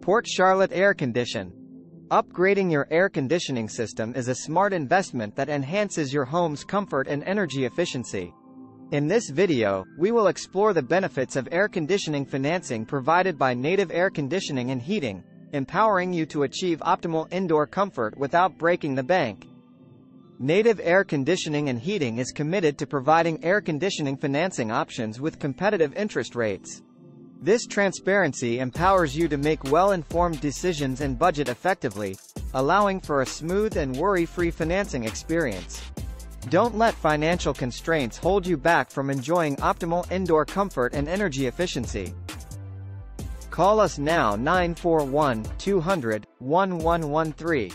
Port Charlotte Air Condition. Upgrading your air conditioning system is a smart investment that enhances your home's comfort and energy efficiency. In this video, we will explore the benefits of air conditioning financing provided by Native Air Conditioning and Heating, empowering you to achieve optimal indoor comfort without breaking the bank. Native Air Conditioning and Heating is committed to providing air conditioning financing options with competitive interest rates. This transparency empowers you to make well-informed decisions and budget effectively, allowing for a smooth and worry-free financing experience. Don't let financial constraints hold you back from enjoying optimal indoor comfort and energy efficiency. Call us now 941-200-1113.